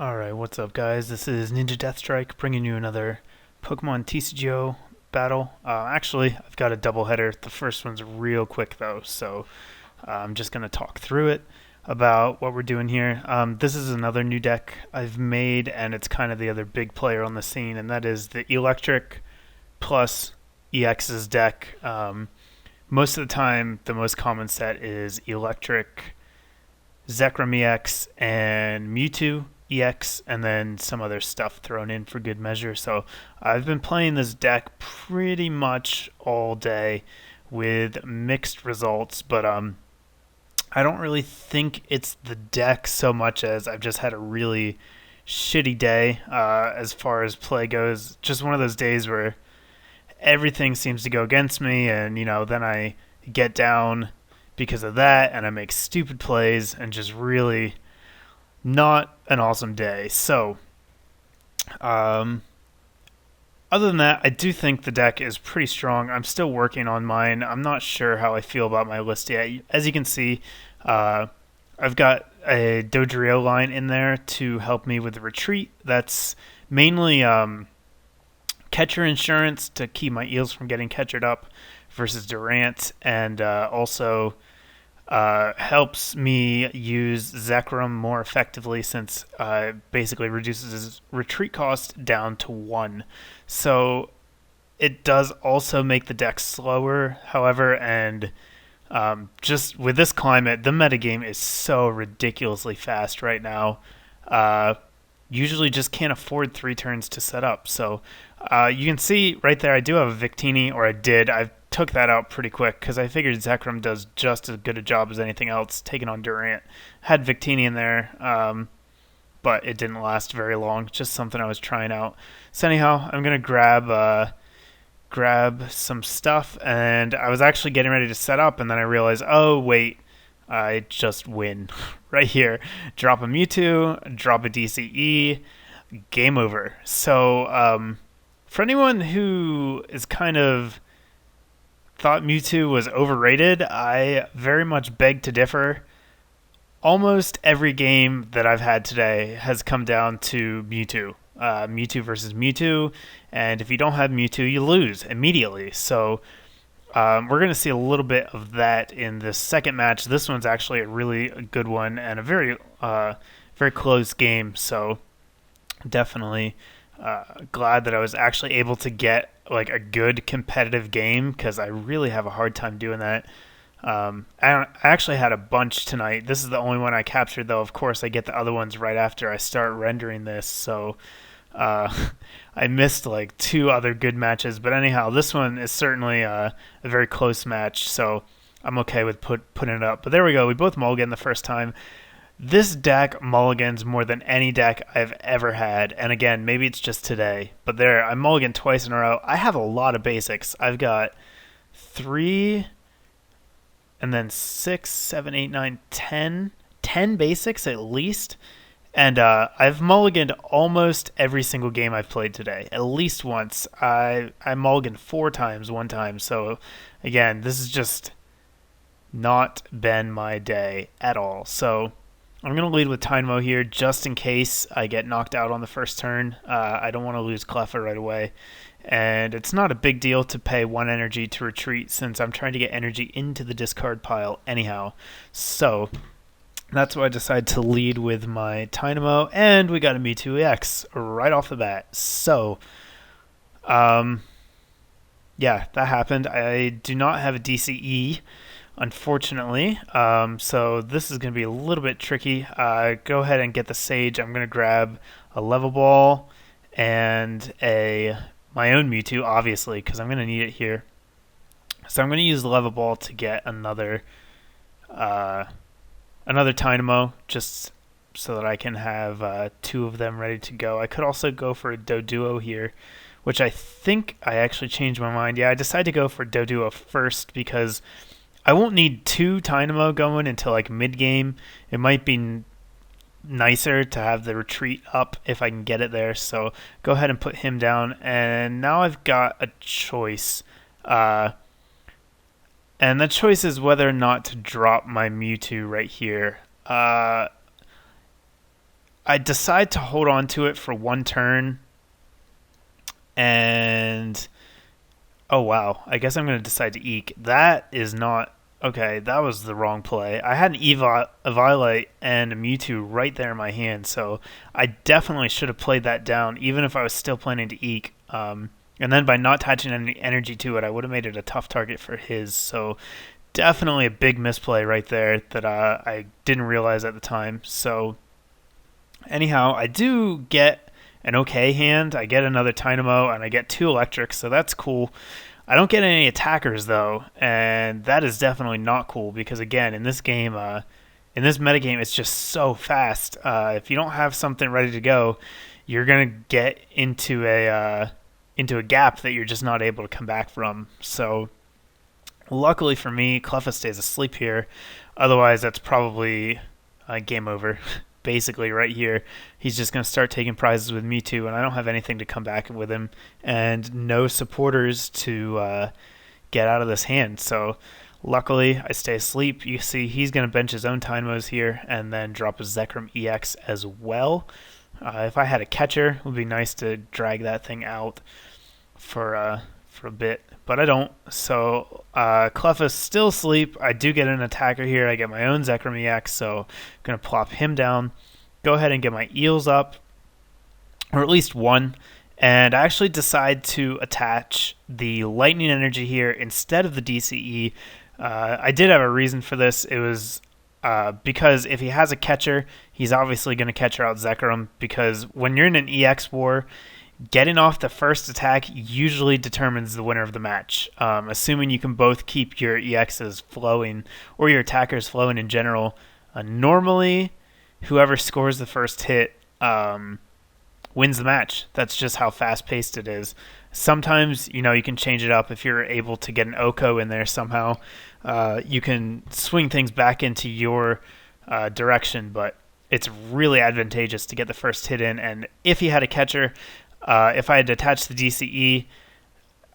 Alright, what's up guys? This is NinjaDeathStrike bringing you another Pokemon TCGO battle. Actually, I've got a double header. The first one's real quick though, so I'm just going to talk through it about what we're doing here. This is another new deck I've made, and it's kind of the other big player on the scene, and that is the Electric plus EX's deck. Most of the time, the most common set is Electric, Zekrom EX, and Mewtwo EX, and then some other stuff thrown in for good measure. So I've been playing this deck pretty much all day with mixed results, but I don't really think it's the deck so much as I've just had a really shitty day as far as play goes. Just one of those days where everything seems to go against me, and then I get down because of that, and I make stupid plays, and just really not an awesome day. So, other than that, I do think the deck is pretty strong. I'm still working on mine. I'm not sure how I feel about my list yet. As you can see, I've got a Dodrio line in there to help me with the retreat. That's mainly catcher insurance to keep my eels from getting catchered up versus Durant, and also helps me use Zekrom more effectively since basically reduces his retreat cost down to 1. So it does also make the deck slower, however, and just with this climate, the metagame is so ridiculously fast right now. Usually just can't afford 3 turns to set up. So you can see right there I do have a Victini, or I did. I took that out pretty quick because I figured Zekrom does just as good a job as anything else taking on Durant. Had Victini in there, but it didn't last very long. Just something I was trying out. So anyhow, I'm going to grab some stuff, and I was actually getting ready to set up, and then I realized, oh wait, I just win right here. Drop a Mewtwo, drop a DCE, game over. So for anyone who is kind of thought Mewtwo was overrated, I very much beg to differ. Almost every game that I've had today has come down to Mewtwo. Mewtwo versus Mewtwo, and if you don't have Mewtwo, you lose immediately. So we're going to see a little bit of that in this second match. This one's actually a really good one and a very close game. So definitely glad that I was actually able to get like a good competitive game, because I really have a hard time doing that. I actually had a bunch tonight. This is the only one I captured, though. Of course, I get the other ones right after I start rendering this, so I missed like 2 other good matches. But anyhow, this one is certainly a very close match, so I'm okay with putting it up. But there we go. We both mulligan the first time. This deck mulligans more than any deck I've ever had. And again, maybe it's just today, but there, I mulligan twice in a row. I have a lot of basics. I've got 3, and then 6, 7, 8, 9, 10. 10 basics at least. And I've mulliganed almost every single game I've played today. At least once. I mulliganed 4 times one time. So again, this has just not been my day at all. So I'm going to lead with Dynamo here just in case I get knocked out on the first turn. I don't want to lose Cleffa right away. And it's not a big deal to pay 1 energy to retreat, since I'm trying to get energy into the discard pile anyhow. So that's why I decided to lead with my Dynamo, and we got a Mewtwo EX right off the bat. So yeah, that happened. I do not have a DCE, unfortunately, so this is going to be a little bit tricky. Go ahead and get the Sage. I'm going to grab a Level Ball and my own Mewtwo, obviously, because I'm going to need it here. So I'm going to use the Level Ball to get another Dynamo, just so that I can have 2 of them ready to go. I could also go for a Doduo here, which I think I actually changed my mind. Yeah, I decided to go for Doduo first because I won't need 2 Dynamo going until like mid-game. It might be nicer to have the retreat up if I can get it there. So go ahead and put him down. And now I've got a choice. And the choice is whether or not to drop my Mewtwo right here. I decide to hold on to it for one turn, and oh wow, I guess I'm going to decide to eek. That is not okay. That was the wrong play. I had an Eviolite and a Mewtwo right there in my hand, so I definitely should have played that down, even if I was still planning to eek. And then by not attaching any energy to it, I would have made it a tough target for his. So definitely a big misplay right there that I didn't realize at the time. So anyhow, I do get an okay hand. I get another Dynamo and I get 2 electrics, so that's cool. I don't get any attackers though, and that is definitely not cool because again, in this game, in this metagame, it's just so fast. If you don't have something ready to go, you're gonna get into a gap that you're just not able to come back from. So luckily for me, Cleffa stays asleep here. Otherwise, that's probably game over. Basically, right here, he's just going to start taking prizes with Mewtwo, and I don't have anything to come back with him, and no supporters to get out of this hand. So luckily, I stay asleep. You see, he's going to bench his own Dynamos here, and then drop a Zekrom EX as well. If I had a catcher, it would be nice to drag that thing out for a bit, but I don't. So Cleffa's still asleep. I do get an attacker here. I get my own Zekrom EX, so I'm going to plop him down. Go ahead and get my eels up, or at least one. And I actually decide to attach the lightning energy here instead of the DCE. I did have a reason for this. It was because if he has a catcher, he's obviously going to catcher out Zekrom, because when you're in an EX war, getting off the first attack usually determines the winner of the match. Assuming you can both keep your EXs flowing, or your attackers flowing in general. Normally, whoever scores the first hit wins the match. That's just how fast-paced it is. Sometimes, you can change it up. If you're able to get an Oko in there somehow, you can swing things back into your direction, but it's really advantageous to get the first hit in. And if he had a catcher, if I had attached the DCE,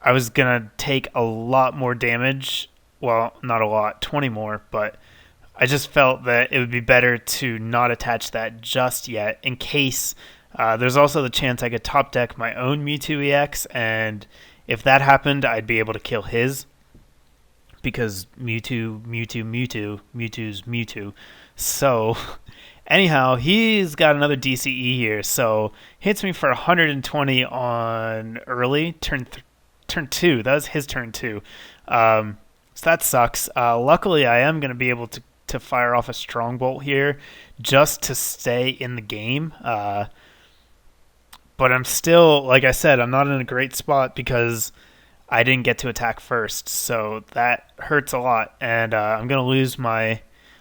I was going to take a lot more damage. Well, not a lot, 20 more, but I just felt that it would be better to not attach that just yet, in case there's also the chance I could top deck my own Mewtwo EX, and if that happened, I'd be able to kill his, because Mewtwo's Mewtwo. So anyhow, he's got another DCE here, so hits me for 120 on early turn 2. That was his turn 2. So that sucks. Luckily, I am going to be able to fire off a strong bolt here just to stay in the game. But I'm still, like I said, I'm not in a great spot because I didn't get to attack first, so that hurts a lot. And I'm going to lose my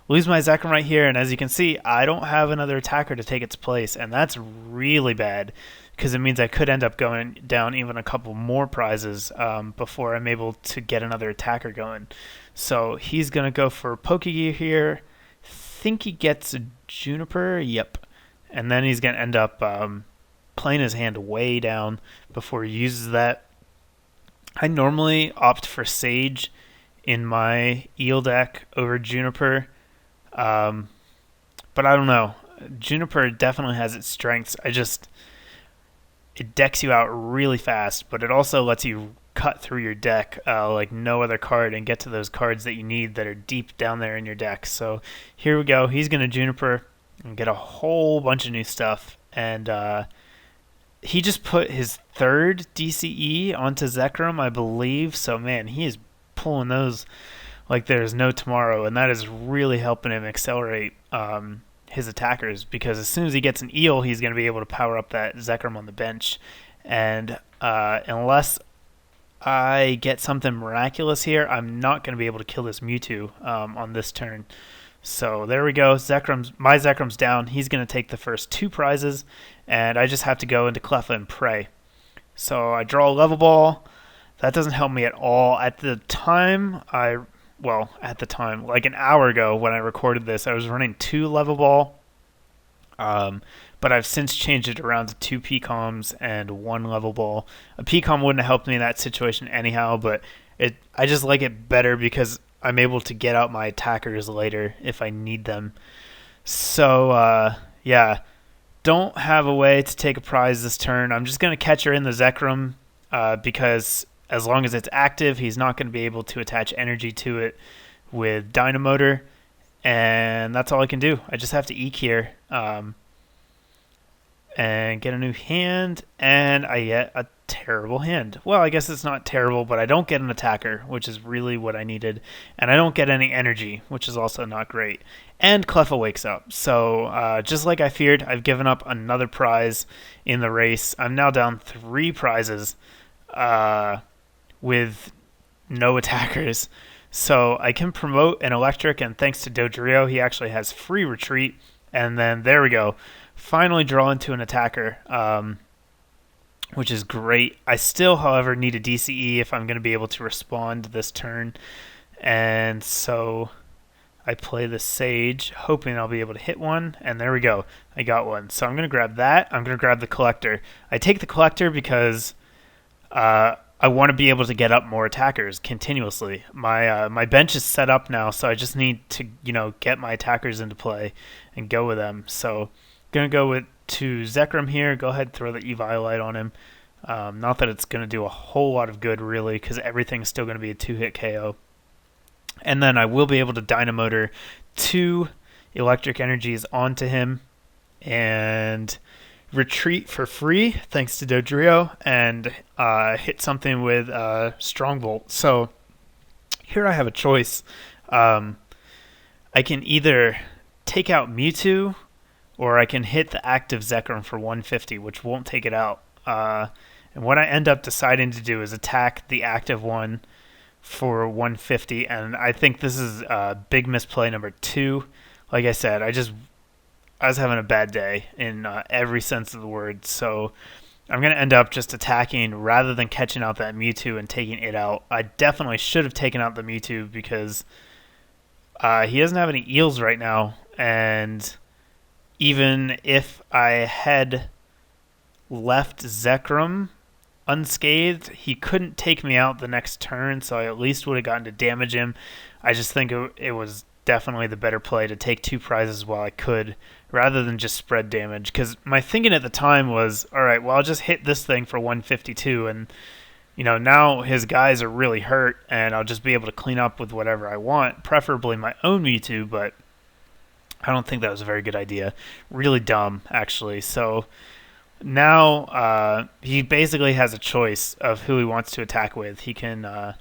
Zekrom right here, and as you can see, I don't have another attacker to take its place, and that's really bad because it means I could end up going down even a couple more prizes before I'm able to get another attacker going. So he's going to go for Pokegear here. Think he gets a Juniper, yep. And then he's going to end up playing his hand way down before he uses that. I normally opt for Sage in my Eel deck over Juniper. But I don't know. Juniper definitely has its strengths. It decks you out really fast, but it also lets you cut through your deck like no other card and get to those cards that you need that are deep down there in your deck. So here we go. He's going to Juniper and get a whole bunch of new stuff. And he just put his third DCE onto Zekrom, I believe. So, man, he is pulling those like there's no tomorrow, and that is really helping him accelerate his attackers, because as soon as he gets an Eel, he's going to be able to power up that Zekrom on the bench. And unless I get something miraculous here, I'm not going to be able to kill this Mewtwo on this turn. So there we go. My Zekrom's down. He's going to take the first 2 prizes, and I just have to go into Cleffa and pray. So I draw a level ball. That doesn't help me at all. At the time, like an hour ago when I recorded this, I was running 2 level ball. But I've since changed it around to 2 PCOMs and 1 level ball. A PCOM wouldn't have helped me in that situation anyhow, but I just like it better because I'm able to get out my attackers later if I need them. So, yeah. don't have a way to take a prize this turn. I'm just going to catch her in the Zekrom because as long as it's active, he's not going to be able to attach energy to it with Dynamotor, and that's all I can do. I just have to Eek here and get a new hand, and I get a terrible hand. Well, I guess it's not terrible, but I don't get an attacker, which is really what I needed, and I don't get any energy, which is also not great. And Cleffa wakes up, so just like I feared, I've given up another prize in the race. I'm now down 3 prizes with no attackers. So I can promote an electric, and thanks to Dodrio, he actually has free retreat. And then there we go. Finally draw into an attacker, which is great. I still, however, need a DCE if I'm going to be able to respond this turn. And so I play the Sage, hoping I'll be able to hit one. And there we go. I got one. So I'm going to grab that. I'm going to grab the Collector. I take the Collector because I want to be able to get up more attackers continuously. My bench is set up now, so I just need to get my attackers into play and go with them. So gonna go to Zekrom here. Go ahead and throw the Eviolite on him. Not that it's gonna do a whole lot of good really, because everything's still gonna be a 2-hit KO. And then I will be able to Dynamotor 2 electric energies onto him and retreat for free thanks to Dodrio and hit something with Strongbolt. So here I have a choice. I can either take out Mewtwo or I can hit the active Zekrom for 150, which won't take it out. And what I end up deciding to do is attack the active one for 150, and I think this is big misplay number 2. Like I said, I was having a bad day in every sense of the word, so I'm going to end up just attacking rather than catching out that Mewtwo and taking it out. I definitely should have taken out the Mewtwo because he doesn't have any eels right now, and even if I had left Zekrom unscathed, he couldn't take me out the next turn, so I at least would have gotten to damage him. I just think it was definitely the better play to take 2 prizes while I could, rather than just spread damage. Because my thinking at the time was, all right, well, I'll just hit this thing for 152, and now his guys are really hurt, and I'll just be able to clean up with whatever I want, preferably my own Mewtwo, but I don't think that was a very good idea. Really dumb, actually. So now he basically has a choice of who he wants to attack with. He can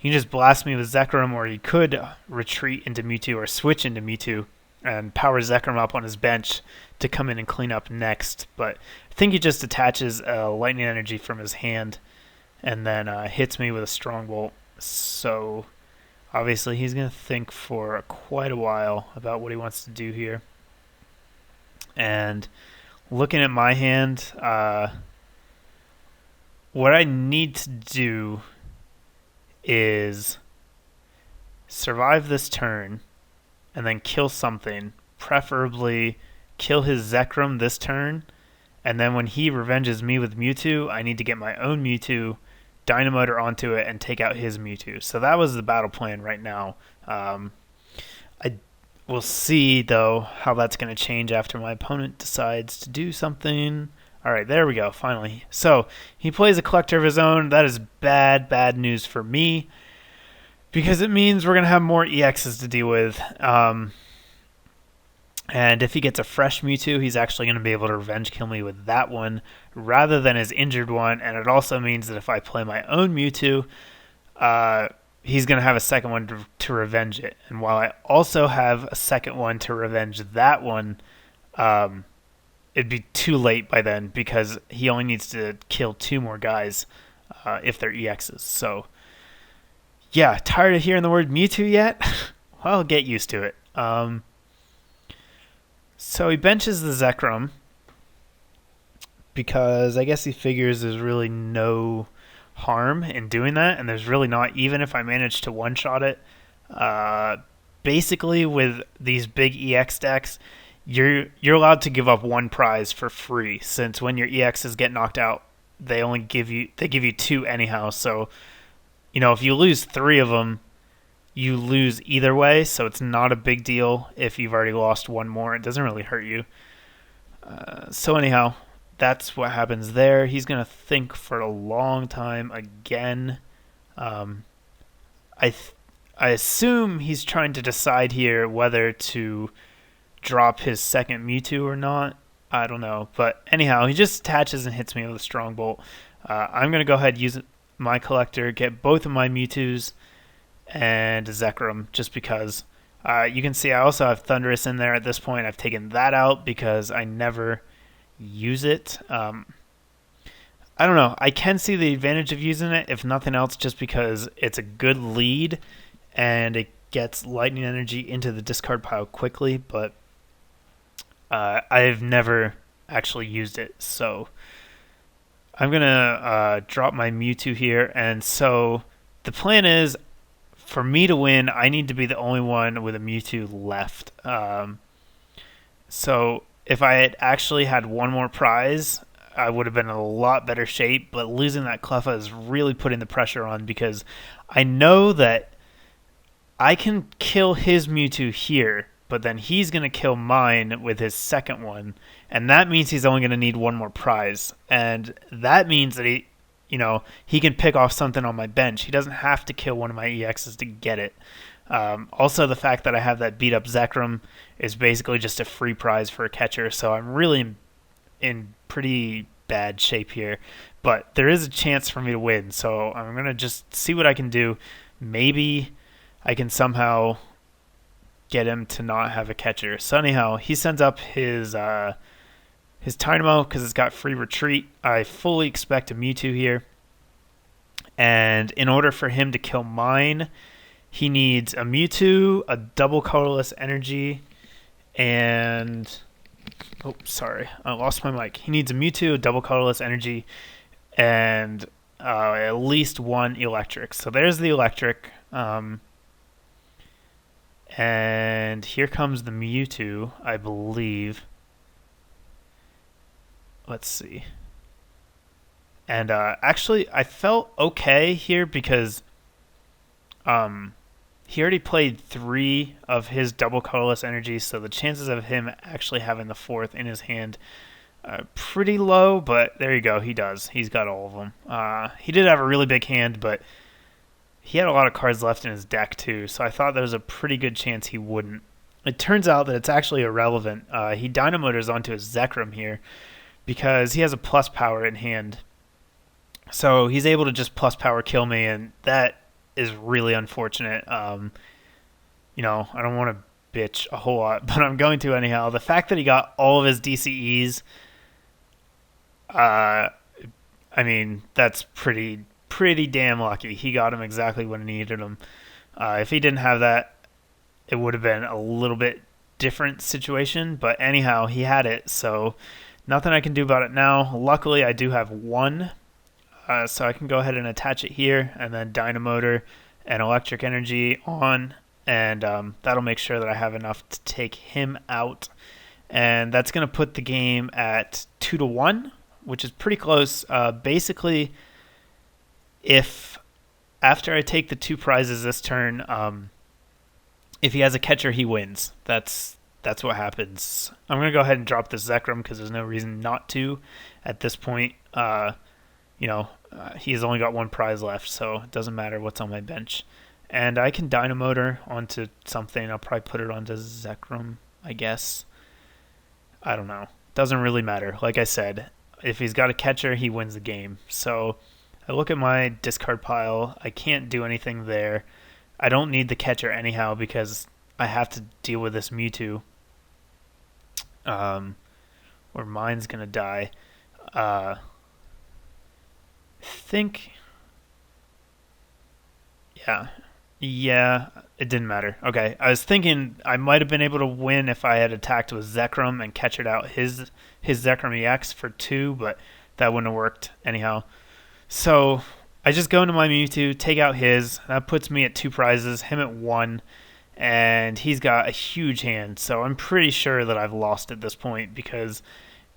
just blast me with Zekrom, or he could retreat into Mewtwo or switch into Mewtwo and power Zekrom up on his bench to come in and clean up next. But I think he just attaches lightning energy from his hand and then hits me with a Strongbolt. So obviously he's going to think for quite a while about what he wants to do here. And looking at my hand, what I need to do is survive this turn and then kill something, preferably kill his Zekrom this turn, and then when he revenges me with Mewtwo, I need to get my own Mewtwo, Dynamotor onto it, and take out his Mewtwo. So that was the battle plan right now. I will see, though, how that's going to change after my opponent decides to do something. All right, there we go, finally. So he plays a Collector of his own. That is bad, bad news for me because it means we're going to have more EXs to deal with. And if he gets a fresh Mewtwo, he's actually going to be able to revenge kill me with that one rather than his injured one. And it also means that if I play my own Mewtwo, he's going to have a second one to revenge it. And while I also have a second one to revenge that one, it'd be too late by then because he only needs to kill 2 more guys if they're EXs. So, yeah, tired of hearing the word Mewtwo yet? Well, get used to it. So he benches the Zekrom because I guess he figures there's really no harm in doing that, and there's really not, even if I manage to one-shot it. Basically, with these big EX decks, you're allowed to give up 1 prize for free, since when your EXs get knocked out, they give you 2 anyhow. So, if you lose 3 of them, you lose either way, so it's not a big deal if you've already lost 1 more. It doesn't really hurt you. So anyhow, that's what happens there. He's gonna think for a long time again. Um, I th- I assume he's trying to decide here whether to drop his second Mewtwo or not. I don't know, but anyhow, he just attaches and hits me with a strong bolt. I'm gonna go ahead and use my collector, get both of my Mewtwo's and Zekrom, just because. You can see I also have Thundurus in there at this point. I've taken that out because I never use it. I don't know. I can see the advantage of using it, if nothing else, just because it's a good lead and it gets lightning energy into the discard pile quickly, but I've never actually used it. So I'm going to drop my Mewtwo here. And so the plan is for me to win, I need to be the only one with a Mewtwo left. So if I had actually had one more prize, I would have been in a lot better shape. But losing that Cleffa is really putting the pressure on because I know that I can kill his Mewtwo here, but then he's going to kill mine with his second one. And that means he's only going to need one more prize. And that means that he can pick off something on my bench. He doesn't have to kill one of my EXs to get it. Also, the fact that I have that beat up Zekrom is basically just a free prize for a catcher, so I'm really in pretty bad shape here. But there is a chance for me to win, so I'm going to just see what I can do. Maybe I can somehow get him to not have a catcher. So anyhow, he sends up his Dynamo because it's got free retreat. I fully expect a Mewtwo here. And in order for him to kill mine, he needs a Mewtwo, a double colorless energy, and... Oh, sorry. I lost my mic. He needs a Mewtwo, a double colorless energy, and at least one electric. So there's the electric. And here comes the Mewtwo, I believe. Let's see. And actually, I felt okay here because he already played 3 of his double colorless energies, so the chances of him actually having the 4th in his hand are pretty low, but there you go, he does. He's got all of them. He did have a really big hand, but he had a lot of cards left in his deck too, so I thought there was a pretty good chance he wouldn't. It turns out that it's actually irrelevant. He Dynamotors onto his Zekrom here because he has a plus power in hand. So he's able to just plus power kill me, and that is really unfortunate. I don't want to bitch a whole lot, but I'm going to anyhow. The fact that he got all of his DCEs, that's pretty damn lucky. He got him exactly when he needed him. If he didn't have that, it would have been a little bit different situation, but anyhow, he had it, so nothing I can do about it now. Luckily, I do have one. So I can go ahead and attach it here and then Dynamotor and Electric Energy on, and that'll make sure that I have enough to take him out. And that's going to put the game at 2-1, which is pretty close. Basically, if after I take the 2 prizes this turn, if he has a catcher, he wins. That's what happens. I'm going to go ahead and drop this Zekrom because there's no reason not to at this point. He's only got 1 prize left, so it doesn't matter what's on my bench. And I can Dynamotor onto something. I'll probably put it onto Zekrom, I guess. I don't know. Doesn't really matter. Like I said, if he's got a catcher, he wins the game. So I look at my discard pile. I can't do anything there. I don't need the catcher anyhow because I have to deal with this Mewtwo. Or mine's going to die. Think, yeah, it didn't matter. Okay, I was thinking I might have been able to win if I had attacked with Zekrom and catchered out his Zekrom EX for 2, but that wouldn't have worked anyhow. So I just go into my Mewtwo, take out his. That puts me at 2 prizes, him at 1, and he's got a huge hand. So I'm pretty sure that I've lost at this point because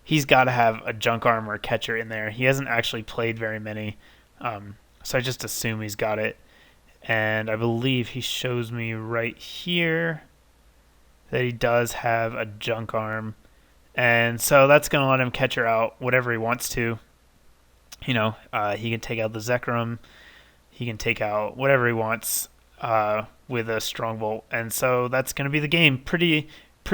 he's got to have a junk arm or catcher in there. He hasn't actually played very many, so I just assume he's got it. And I believe he shows me right here that he does have a junk arm And so that's going to let him catch her out whatever he wants to. He can take out the Zekrom. He can take out whatever he wants with a Strongbolt. And so that's going to be the game. Pretty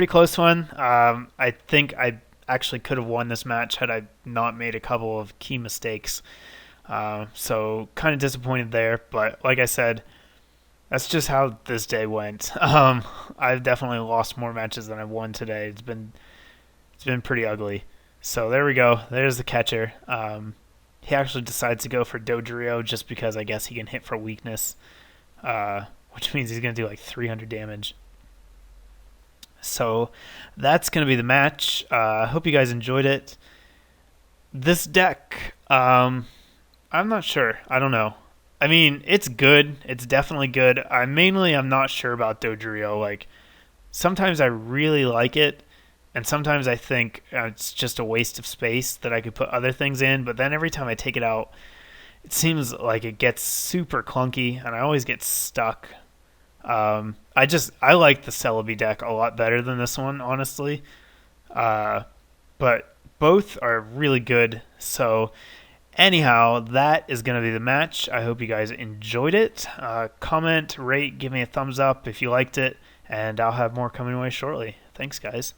close one. I think I actually could have won this match had I not made a couple of key mistakes. So kind of disappointed there. But like I said, that's just how this day went. I've definitely lost more matches than I've won today. It's been pretty ugly. So there we go. There's the catcher. He actually decides to go for Dodrio just because I guess he can hit for weakness, which means he's going to do like 300 damage. So that's going to be the match. I hope you guys enjoyed it. This deck, I'm not sure. I don't know. I mean, it's good. It's definitely good. I'm not sure about Dodrio. Like, sometimes I really like it, and sometimes I think it's just a waste of space that I could put other things in. But then every time I take it out, it seems like it gets super clunky, and I always get stuck. I like the Celebi deck a lot better than this one, honestly. But both are really good. So anyhow, that is going to be the match. I hope you guys enjoyed it. Comment, rate, give me a thumbs up if you liked it, and I'll have more coming away shortly. Thanks, guys.